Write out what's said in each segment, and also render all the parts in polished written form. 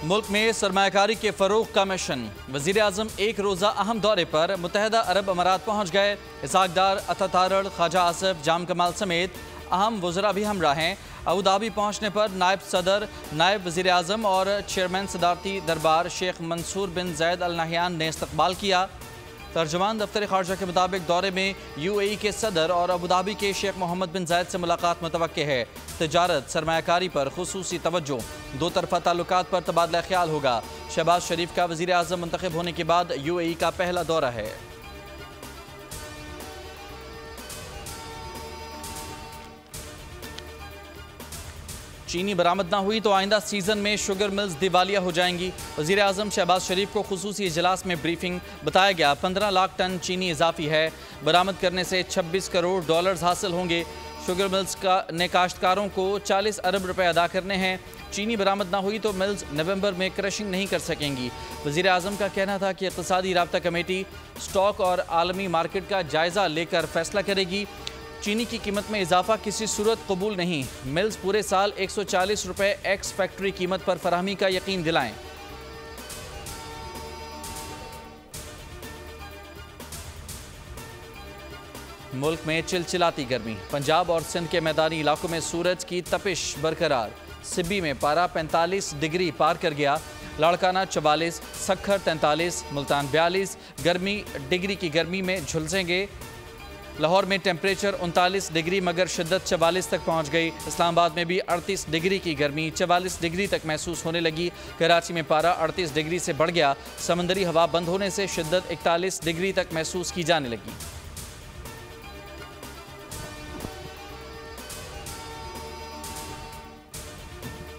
मुल्क में सरमायाकारी के फरोग का मिशन। वज़ीर आज़म एक रोज़ा अहम दौरे पर मुत्तहदा अरब अमारात पहुँच गए। इसाक डार, अतातारड़, ख्वाजा आसिफ, जाम कमाल समेत अहम वज़रा भी हमरा हैं। अबू धाबी पहुँचने पर नायब सदर, नायब वज़ीर आज़म और चेयरमैन सदारती दरबार शेख मंसूर बिन जैद अल नहयान ने इस्तकबाल किया। तर्जुमान दफ्तर खारजा के मुताबिक दौरे में UAE के सदर और अबू धाबी के शेख मोहम्मद बिन जायद से मुलाकात मुतवक्के है। तिजारत, सरमायाकारी पर खुसूसी तवज्जो, दो तरफा ताल्लुकात पर तबादला ख्याल होगा। शहबाज शरीफ का वज़ीर आज़म मुंतखब होने के बाद UAE का पहला दौरा है। चीनी बरामद ना हुई तो आइंदा सीजन में शुगर मिल्स दिवालिया हो जाएंगी। वज़ीर आज़म शहबाज शरीफ को खुसूसी इजलास में ब्रीफिंग। बताया गया 15 लाख टन चीनी इजाफी है। बरामद करने से $26 करोड़ हासिल होंगे। शुगर मिल्स ने काश्तकारों को 40 अरब रुपए अदा करने हैं। चीनी बरामद ना हुई तो मिल्स नवंबर में क्रशिंग नहीं कर सकेंगी। वज़ीर आज़म का कहना था कि इक़्तिसादी राब्ता कमेटी स्टॉक और आलमी मार्केट का जायज़ा लेकर फैसला करेगी। चीनी की कीमत में इजाफा किसी सूरत कबूल नहीं। मिल्स पूरे साल 140 रुपए एक्स फैक्ट्री कीमत पर फराहमी का यकीन दिलाएं। मुल्क में चिलचिलाती गर्मी। पंजाब और सिंध के मैदानी इलाकों में सूरज की तपिश बरकरार। सिब्बी में पारा 45 डिग्री पार कर गया। लाड़काना 44, सखर 43, मुल्तान 42 डिग्री की गर्मी में झुलसेंगे। लाहौर में टेम्परेचर 39 डिग्री मगर शिद्दत 44 तक पहुंच गई। इस्लामाबाद में भी 38 डिग्री की गर्मी 44 डिग्री तक महसूस होने लगी। कराची में पारा 38 डिग्री से बढ़ गया। समंदरी हवा बंद होने से शिद्दत 41 डिग्री तक महसूस की जाने लगी।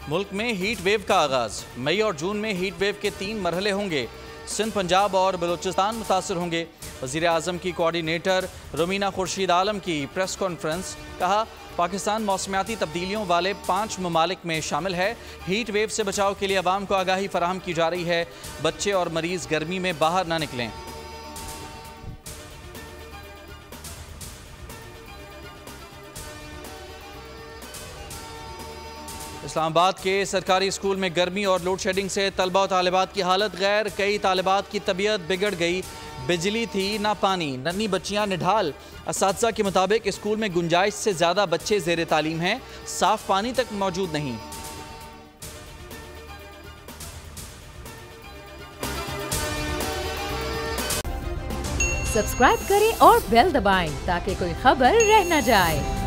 मुल्क में हीट वेव का आगाज। मई और जून में हीट वेव के 3 मरहले होंगे। सिंध, पंजाब और बलूचिस्तान मुतासर होंगे। वज़ीर आज़म की कोऑर्डिनेटर रुमीना खुर्शीद आलम की प्रेस कॉन्फ्रेंस। कहा, पाकिस्तान मौसमियाती तब्दीलियों वाले 5 ममालिक में शामिल है। हीट वेव से बचाव के लिए अवाम को आगाही फराहम की जा रही है। बच्चे और मरीज गर्मी में बाहर ना निकलें। इस्लामाबाद के सरकारी स्कूल में गर्मी और लोड शेडिंग से तलबा और तालिबात की हालत गैर। कई तालिबात की तबीयत बिगड़ गई। बिजली थी ना पानी, नन्ही बच्चियां निढाल। असातिज़ा के मुताबिक स्कूल में गुंजाइश से ज़्यादा बच्चे ज़ेर तालीम हैं। साफ पानी तक मौजूद नहीं। सब्सक्राइब करें और बेल दबाएं ताकि कोई खबर रह न जाए।